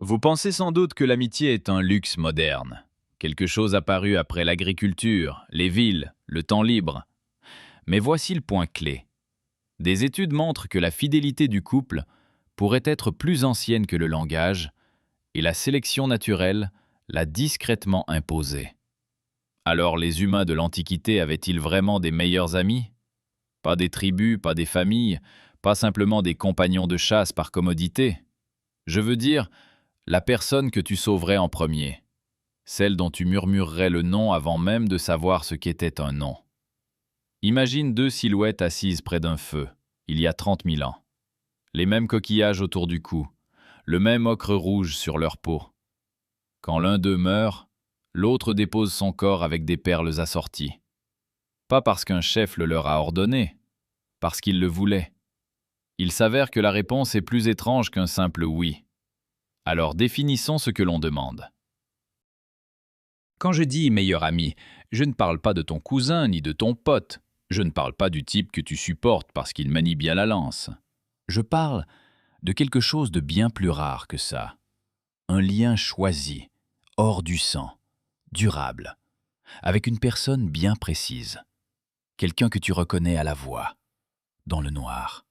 Vous pensez sans doute que l'amitié est un luxe moderne, quelque chose apparu après l'agriculture, les villes, le temps libre. Mais voici le point clé. Des études montrent que la fidélité du couple pourrait être plus ancienne que le langage, et la sélection naturelle l'a discrètement imposée. Alors les humains de l'Antiquité avaient-ils vraiment des meilleurs amis? Pas des tribus, pas des familles, pas simplement des compagnons de chasse par commodité. Je veux dire, la personne que tu sauverais en premier, celle dont tu murmurerais le nom avant même de savoir ce qu'était un nom. Imagine deux silhouettes assises près d'un feu, il y a 30 000 ans. Les mêmes coquillages autour du cou, le même ocre rouge sur leur peau. Quand l'un d'eux meurt, l'autre dépose son corps avec des perles assorties. Pas parce qu'un chef le leur a ordonné, parce qu'il le voulait. Il s'avère que la réponse est plus étrange qu'un simple oui. Alors définissons ce que l'on demande. Quand je dis meilleur ami, je ne parle pas de ton cousin ni de ton pote. Je ne parle pas du type que tu supportes parce qu'il manie bien la lance. Je parle de quelque chose de bien plus rare que ça. Un lien choisi, hors du sang, durable, avec une personne bien précise. Quelqu'un que tu reconnais à la voix, dans le noir.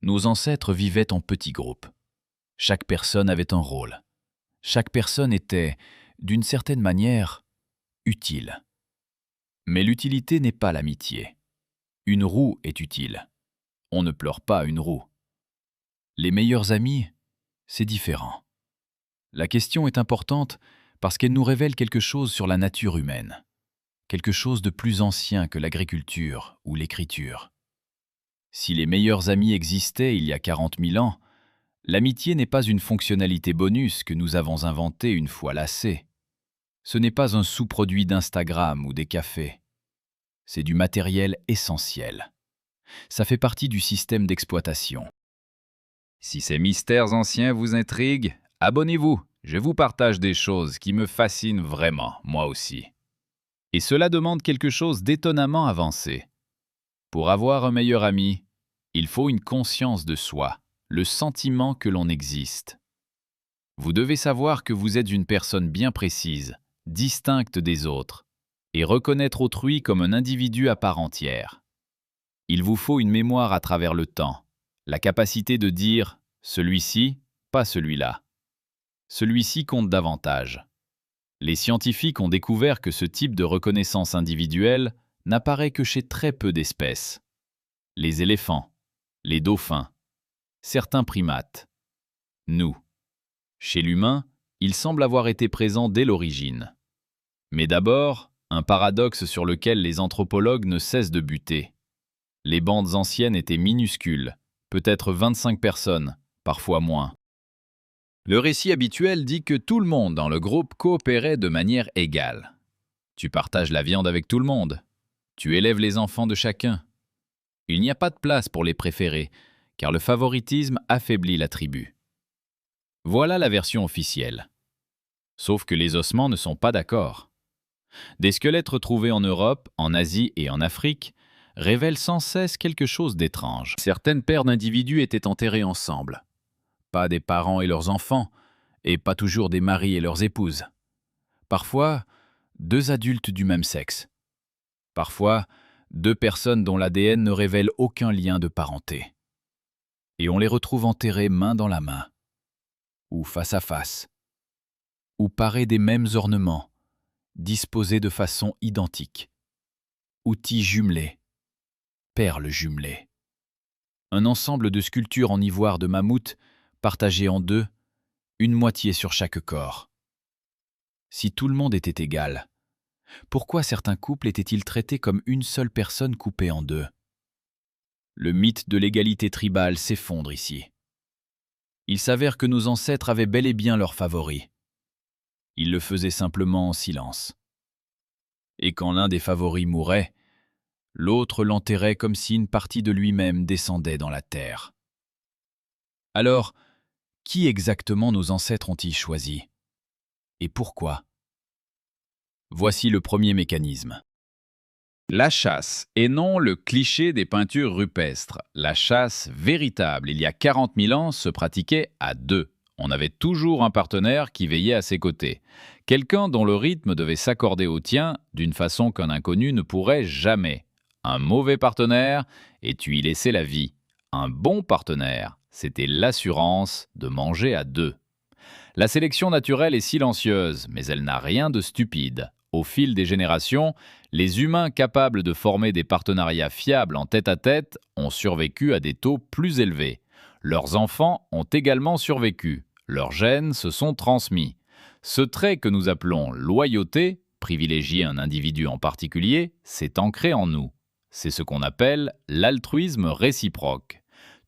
Nos ancêtres vivaient en petits groupes. Chaque personne avait un rôle. Chaque personne était, d'une certaine manière, utile. Mais l'utilité n'est pas l'amitié. Une roue est utile. On ne pleure pas une roue. Les meilleurs amis, c'est différent. La question est importante parce qu'elle nous révèle quelque chose sur la nature humaine, quelque chose de plus ancien que l'agriculture ou l'écriture. Si les meilleurs amis existaient il y a 40 000 ans, l'amitié n'est pas une fonctionnalité bonus que nous avons inventée une fois lassée. Ce n'est pas un sous-produit d'Instagram ou des cafés. C'est du matériel essentiel. Ça fait partie du système d'exploitation. Si ces mystères anciens vous intriguent, abonnez-vous. Je vous partage des choses qui me fascinent vraiment, moi aussi. Et cela demande quelque chose d'étonnamment avancé. Pour avoir un meilleur ami, il faut une conscience de soi, le sentiment que l'on existe. Vous devez savoir que vous êtes une personne bien précise, distincte des autres, et reconnaître autrui comme un individu à part entière. Il vous faut une mémoire à travers le temps, la capacité de dire « celui-ci, pas celui-là ». Celui-ci compte davantage. Les scientifiques ont découvert que ce type de reconnaissance individuelle n'apparaît que chez très peu d'espèces. Les éléphants, les dauphins, certains primates. Nous. Chez l'humain, il semble avoir été présent dès l'origine. Mais d'abord, un paradoxe sur lequel les anthropologues ne cessent de buter. Les bandes anciennes étaient minuscules, peut-être 25 personnes, parfois moins. Le récit habituel dit que tout le monde dans le groupe coopérait de manière égale. Tu partages la viande avec tout le monde. Tu élèves les enfants de chacun. Il n'y a pas de place pour les préférés, car le favoritisme affaiblit la tribu. Voilà la version officielle. Sauf que les ossements ne sont pas d'accord. Des squelettes retrouvés en Europe, en Asie et en Afrique révèlent sans cesse quelque chose d'étrange. Certaines paires d'individus étaient enterrés ensemble. Pas des parents et leurs enfants, et pas toujours des maris et leurs épouses. Parfois, deux adultes du même sexe. Parfois, deux personnes dont l'ADN ne révèle aucun lien de parenté. Et on les retrouve enterrés main dans la main, ou face à face, ou parés des mêmes ornements, disposés de façon identique. Outils jumelés, perles jumelées. Un ensemble de sculptures en ivoire de mammouth partagées en deux, une moitié sur chaque corps. Si tout le monde était égal, pourquoi certains couples étaient-ils traités comme une seule personne coupée en deux? Le mythe de l'égalité tribale s'effondre ici. Il s'avère que nos ancêtres avaient bel et bien leurs favoris. Ils le faisaient simplement en silence. Et quand l'un des favoris mourait, l'autre l'enterrait comme si une partie de lui-même descendait dans la terre. Alors, qui exactement nos ancêtres ont-ils choisi? Et pourquoi? Voici le premier mécanisme. La chasse, et non le cliché des peintures rupestres. La chasse véritable, il y a 40 000 ans, se pratiquait à deux. On avait toujours un partenaire qui veillait à ses côtés. Quelqu'un dont le rythme devait s'accorder au tien d'une façon qu'un inconnu ne pourrait jamais. Un mauvais partenaire, et tu y laissais la vie. Un bon partenaire, c'était l'assurance de manger à deux. La sélection naturelle est silencieuse, mais elle n'a rien de stupide. Au fil des générations, les humains capables de former des partenariats fiables en tête-à-tête ont survécu à des taux plus élevés. Leurs enfants ont également survécu. Leurs gènes se sont transmis. Ce trait que nous appelons loyauté, privilégier un individu en particulier, s'est ancré en nous. C'est ce qu'on appelle l'altruisme réciproque.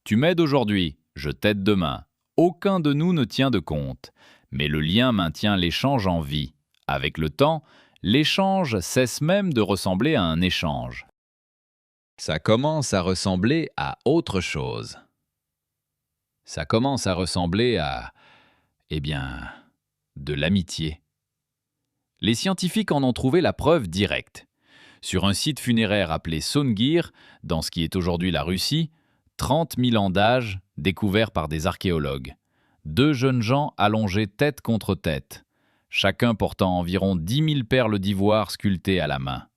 Tu m'aides aujourd'hui, je t'aide demain. Aucun de nous ne tient de compte, mais le lien maintient l'échange en vie. Avec le temps, l'échange cesse même de ressembler à un échange. Ça commence à ressembler à autre chose. Ça commence à ressembler à, de l'amitié. Les scientifiques en ont trouvé la preuve directe. Sur un site funéraire appelé Songir, dans ce qui est aujourd'hui la Russie, 30 000 ans d'âge découverts par des archéologues. Deux jeunes gens allongés tête contre tête, chacun portant environ 10 000 perles d'ivoire sculptées à la main.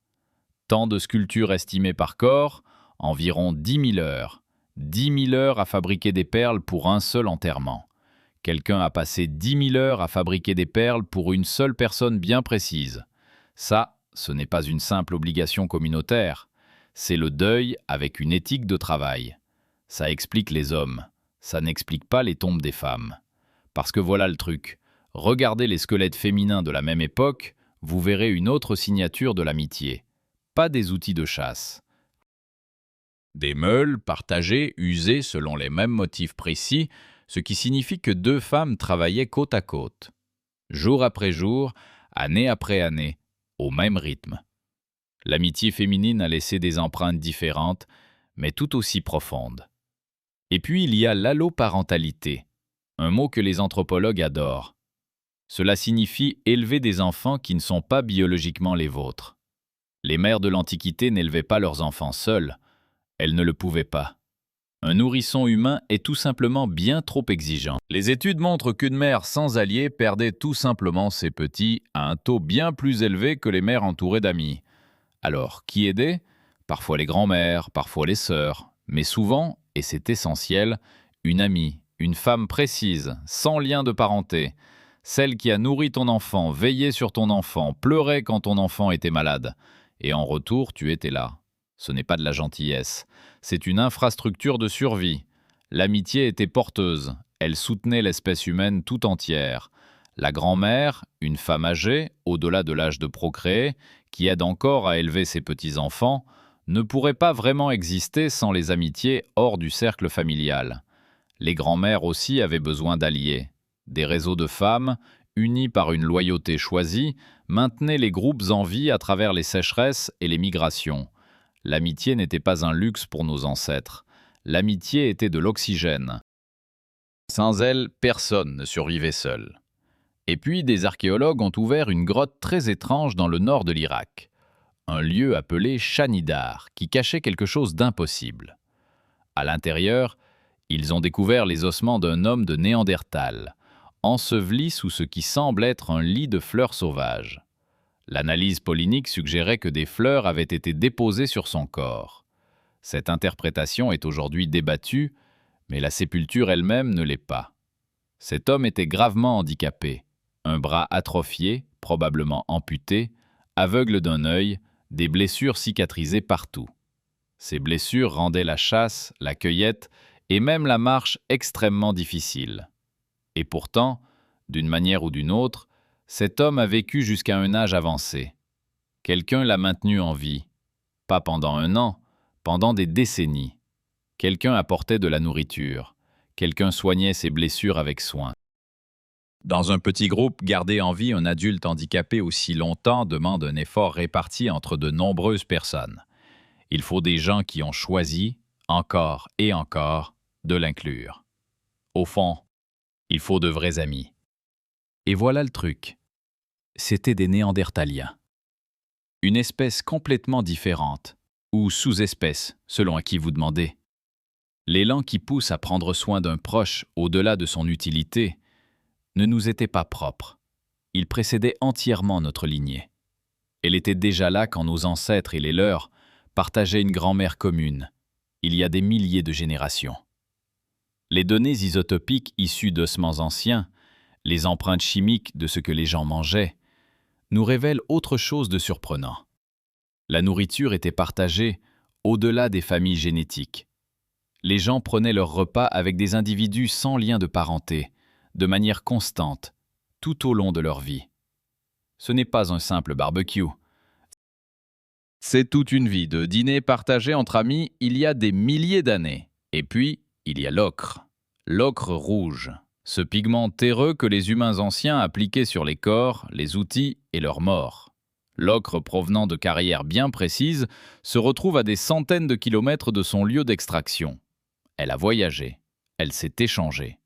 Temps de sculpture estimé par corps, environ 10 000 heures. 10 000 heures à fabriquer des perles pour un seul enterrement. Quelqu'un a passé 10 000 heures à fabriquer des perles pour une seule personne bien précise. Ça, ce n'est pas une simple obligation communautaire. C'est le deuil avec une éthique de travail. Ça explique les hommes. Ça n'explique pas les tombes des femmes. Parce que voilà le truc. Regardez les squelettes féminins de la même époque, vous verrez une autre signature de l'amitié. Pas des outils de chasse. Des meules partagés, usés selon les mêmes motifs précis, ce qui signifie que deux femmes travaillaient côte à côte. Jour après jour, année après année, au même rythme. L'amitié féminine a laissé des empreintes différentes, mais tout aussi profondes. Et puis il y a l'alloparentalité, un mot que les anthropologues adorent. Cela signifie élever des enfants qui ne sont pas biologiquement les vôtres. Les mères de l'Antiquité n'élevaient pas leurs enfants seules, elles ne le pouvaient pas. Un nourrisson humain est tout simplement bien trop exigeant. Les études montrent qu'une mère sans alliés perdait tout simplement ses petits à un taux bien plus élevé que les mères entourées d'amis. Alors, qui aidait? Parfois les grands-mères, parfois les sœurs, mais souvent, et c'est essentiel, une amie, une femme précise, sans lien de parenté, celle qui a nourri ton enfant, veillé sur ton enfant, pleurait quand ton enfant était malade, et en retour, tu étais là. Ce n'est pas de la gentillesse, c'est une infrastructure de survie. L'amitié était porteuse, elle soutenait l'espèce humaine tout entière. La grand-mère, une femme âgée, au-delà de l'âge de procréer, qui aide encore à élever ses petits-enfants, ne pourrait pas vraiment exister sans les amitiés hors du cercle familial. Les grands-mères aussi avaient besoin d'alliés. Des réseaux de femmes, unis par une loyauté choisie, maintenaient les groupes en vie à travers les sécheresses et les migrations. L'amitié n'était pas un luxe pour nos ancêtres. L'amitié était de l'oxygène. Sans elle, personne ne survivait seul. Et puis, des archéologues ont ouvert une grotte très étrange dans le nord de l'Irak. Un lieu appelé Shanidar, qui cachait quelque chose d'impossible. À l'intérieur, ils ont découvert les ossements d'un homme de Néandertal, enseveli sous ce qui semble être un lit de fleurs sauvages. L'analyse pollinique suggérait que des fleurs avaient été déposées sur son corps. Cette interprétation est aujourd'hui débattue, mais la sépulture elle-même ne l'est pas. Cet homme était gravement handicapé, un bras atrophié, probablement amputé, aveugle d'un œil, des blessures cicatrisées partout. Ces blessures rendaient la chasse, la cueillette et même la marche extrêmement difficiles. Et pourtant, d'une manière ou d'une autre, cet homme a vécu jusqu'à un âge avancé. Quelqu'un l'a maintenu en vie. Pas pendant 1 an, pendant des décennies. Quelqu'un apportait de la nourriture. Quelqu'un soignait ses blessures avec soin. Dans un petit groupe, garder en vie un adulte handicapé aussi longtemps demande un effort réparti entre de nombreuses personnes. Il faut des gens qui ont choisi, encore et encore, de l'inclure. Au fond, il faut de vrais amis. Et voilà le truc. C'était des Néandertaliens. Une espèce complètement différente, ou sous-espèce, selon à qui vous demandez. L'élan qui pousse à prendre soin d'un proche au-delà de son utilité, ne nous était pas propre. Il précédait entièrement notre lignée. Elle était déjà là quand nos ancêtres et les leurs partageaient une grand-mère commune, il y a des milliers de générations. Les données isotopiques issues d'ossements anciens, les empreintes chimiques de ce que les gens mangeaient, nous révèlent autre chose de surprenant. La nourriture était partagée au-delà des familles génétiques. Les gens prenaient leur repas avec des individus sans lien de parenté, de manière constante, tout au long de leur vie. Ce n'est pas un simple barbecue. C'est toute une vie de dîner partagé entre amis il y a des milliers d'années. Et puis, il y a l'ocre. L'ocre rouge, ce pigment terreux que les humains anciens appliquaient sur les corps, les outils et leurs morts. L'ocre provenant de carrières bien précises se retrouve à des centaines de kilomètres de son lieu d'extraction. Elle a voyagé, elle s'est échangée.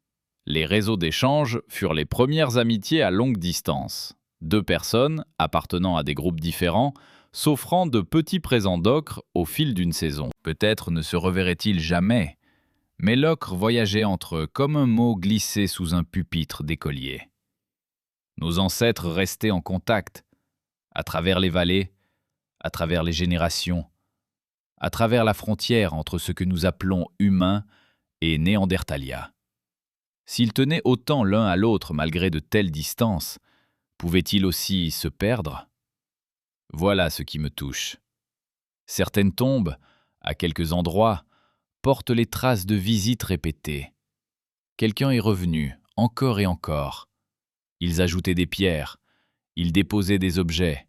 Les réseaux d'échange furent les premières amitiés à longue distance. Deux personnes, appartenant à des groupes différents, s'offrant de petits présents d'ocre au fil d'une saison. Peut-être ne se reverraient-ils jamais, mais l'ocre voyageait entre eux comme un mot glissé sous un pupitre d'écolier. Nos ancêtres restaient en contact, à travers les vallées, à travers les générations, à travers la frontière entre ce que nous appelons humains et Néandertalia. S'ils tenaient autant l'un à l'autre malgré de telles distances, pouvaient-ils aussi se perdre ? Voilà ce qui me touche. Certaines tombes, à quelques endroits, portent les traces de visites répétées. Quelqu'un est revenu, encore et encore. Ils ajoutaient des pierres, ils déposaient des objets,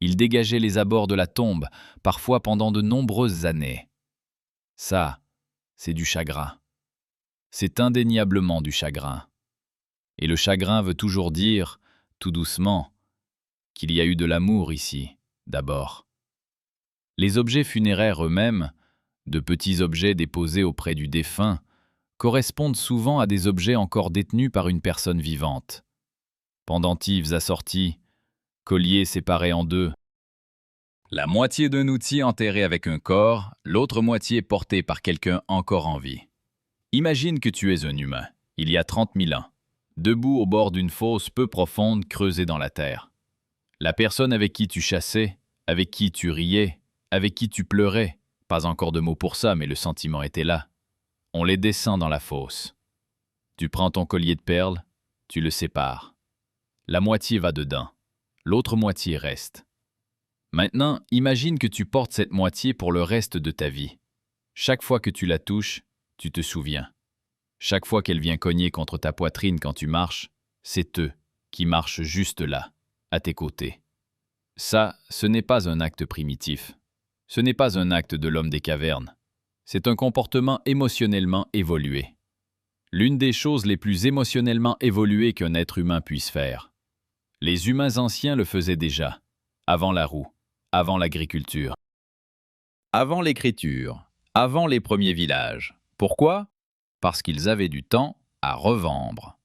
ils dégageaient les abords de la tombe, parfois pendant de nombreuses années. Ça, c'est du chagrin. C'est indéniablement du chagrin. Et le chagrin veut toujours dire, tout doucement, qu'il y a eu de l'amour ici, d'abord. Les objets funéraires eux-mêmes, de petits objets déposés auprès du défunt, correspondent souvent à des objets encore détenus par une personne vivante. Pendentifs assortis, colliers séparés en deux. La moitié d'un outil enterré avec un corps, l'autre moitié portée par quelqu'un encore en vie. Imagine que tu es un humain, il y a 30 000 ans, debout au bord d'une fosse peu profonde creusée dans la terre. La personne avec qui tu chassais, avec qui tu riais, avec qui tu pleurais, pas encore de mots pour ça, mais le sentiment était là. On les descend dans la fosse. Tu prends ton collier de perles, tu le sépares. La moitié va dedans, l'autre moitié reste. Maintenant, imagine que tu portes cette moitié pour le reste de ta vie. Chaque fois que tu la touches, tu te souviens. Chaque fois qu'elle vient cogner contre ta poitrine quand tu marches, c'est eux qui marchent juste là, à tes côtés. Ça, ce n'est pas un acte primitif. Ce n'est pas un acte de l'homme des cavernes. C'est un comportement émotionnellement évolué. L'une des choses les plus émotionnellement évoluées qu'un être humain puisse faire. Les humains anciens le faisaient déjà, avant la roue, avant l'agriculture, avant l'écriture, avant les premiers villages. Pourquoi ? Parce qu'ils avaient du temps à revendre.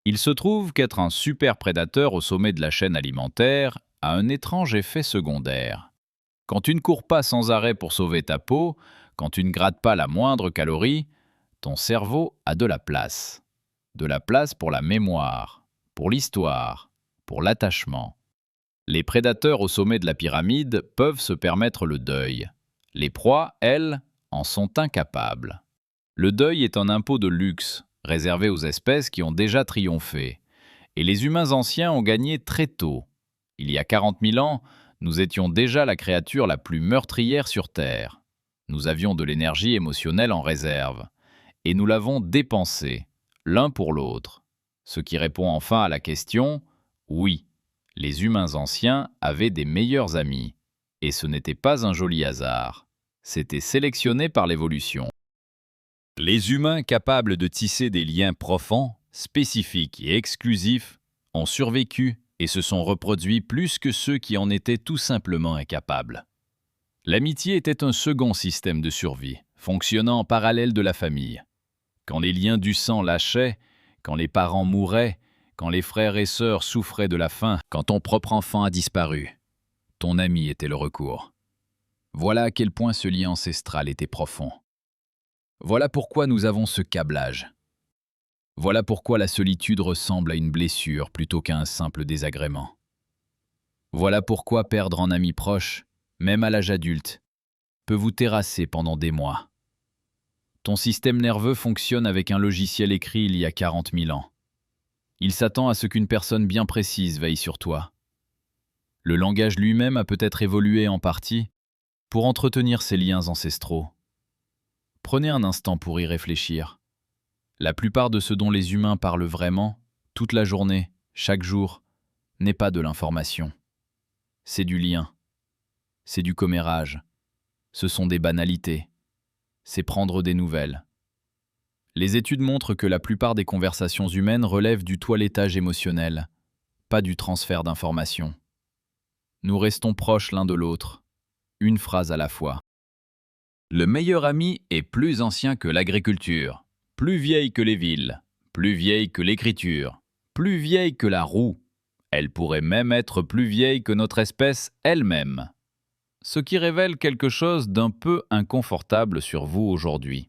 Il se trouve qu'être un super prédateur au sommet de la chaîne alimentaire a un étrange effet secondaire. Quand tu ne cours pas sans arrêt pour sauver ta peau, quand tu ne grattes pas la moindre calorie, ton cerveau a de la place. De la place pour la mémoire, pour l'histoire, pour l'attachement. Les prédateurs au sommet de la pyramide peuvent se permettre le deuil. Les proies, elles, en sont incapables. Le deuil est un impôt de luxe, réservé aux espèces qui ont déjà triomphé. Et les humains anciens ont gagné très tôt. Il y a 40 000 ans, nous étions déjà la créature la plus meurtrière sur Terre. Nous avions de l'énergie émotionnelle en réserve. Et nous l'avons dépensée, l'un pour l'autre. Ce qui répond enfin à la question, oui, les humains anciens avaient des meilleurs amis. Et ce n'était pas un joli hasard. C'était sélectionné par l'évolution. Les humains capables de tisser des liens profonds, spécifiques et exclusifs ont survécu et se sont reproduits plus que ceux qui en étaient tout simplement incapables. L'amitié était un second système de survie, fonctionnant en parallèle de la famille. Quand les liens du sang lâchaient, quand les parents mouraient, quand les frères et sœurs souffraient de la faim, quand ton propre enfant a disparu, ton ami était le recours. Voilà à quel point ce lien ancestral était profond. Voilà pourquoi nous avons ce câblage. Voilà pourquoi la solitude ressemble à une blessure plutôt qu'à un simple désagrément. Voilà pourquoi perdre un ami proche, même à l'âge adulte, peut vous terrasser pendant des mois. Ton système nerveux fonctionne avec un logiciel écrit il y a 40 000 ans. Il s'attend à ce qu'une personne bien précise veille sur toi. Le langage lui-même a peut-être évolué en partie pour entretenir ces liens ancestraux. Prenez un instant pour y réfléchir. La plupart de ce dont les humains parlent vraiment, toute la journée, chaque jour, n'est pas de l'information. C'est du lien. C'est du commérage. Ce sont des banalités. C'est prendre des nouvelles. Les études montrent que la plupart des conversations humaines relèvent du toilettage émotionnel, pas du transfert d'informations. Nous restons proches l'un de l'autre, une phrase à la fois. Le meilleur ami est plus ancien que l'agriculture, plus vieille que les villes, plus vieille que l'écriture, plus vieille que la roue. Elle pourrait même être plus vieille que notre espèce elle-même. Ce qui révèle quelque chose d'un peu inconfortable sur vous aujourd'hui.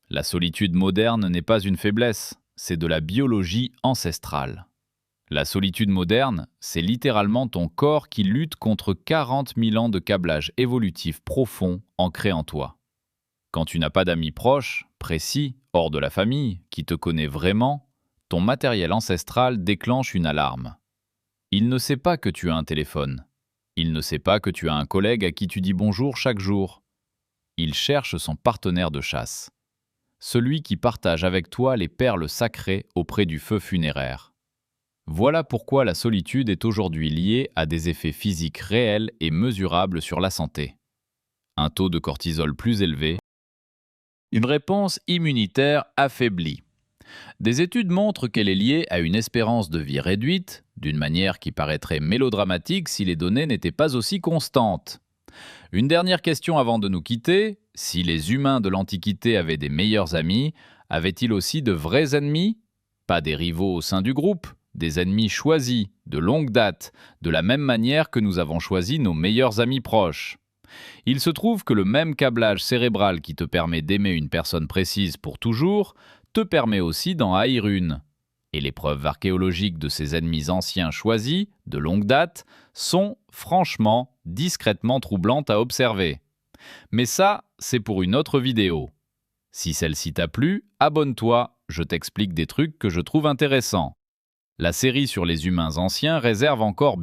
La solitude moderne n'est pas une faiblesse, c'est de la biologie ancestrale. La solitude moderne, c'est littéralement ton corps qui lutte contre 40 000 ans de câblage évolutif profond ancré en toi. Quand tu n'as pas d'amis proches, précis, hors de la famille, qui te connaît vraiment, ton matériel ancestral déclenche une alarme. Il ne sait pas que tu as un téléphone. Il ne sait pas que tu as un collègue à qui tu dis bonjour chaque jour. Il cherche son partenaire de chasse. Celui qui partage avec toi les perles sacrées auprès du feu funéraire. Voilà pourquoi la solitude est aujourd'hui liée à des effets physiques réels et mesurables sur la santé. Un taux de cortisol plus élevé, une réponse immunitaire affaiblie. Des études montrent qu'elle est liée à une espérance de vie réduite, d'une manière qui paraîtrait mélodramatique si les données n'étaient pas aussi constantes. Une dernière question avant de nous quitter. Si les humains de l'Antiquité avaient des meilleurs amis, avaient-ils aussi de vrais ennemis? Pas des rivaux au sein du groupe, des ennemis choisis, de longue date, de la même manière que nous avons choisi nos meilleurs amis proches. Il se trouve que le même câblage cérébral qui te permet d'aimer une personne précise pour toujours, te permet aussi d'en haïr une. Et les preuves archéologiques de ces ennemis anciens choisis, de longue date, sont franchement, discrètement troublantes à observer. Mais ça, c'est pour une autre vidéo. Si celle-ci t'a plu, abonne-toi, je t'explique des trucs que je trouve intéressants. La série sur les humains anciens réserve encore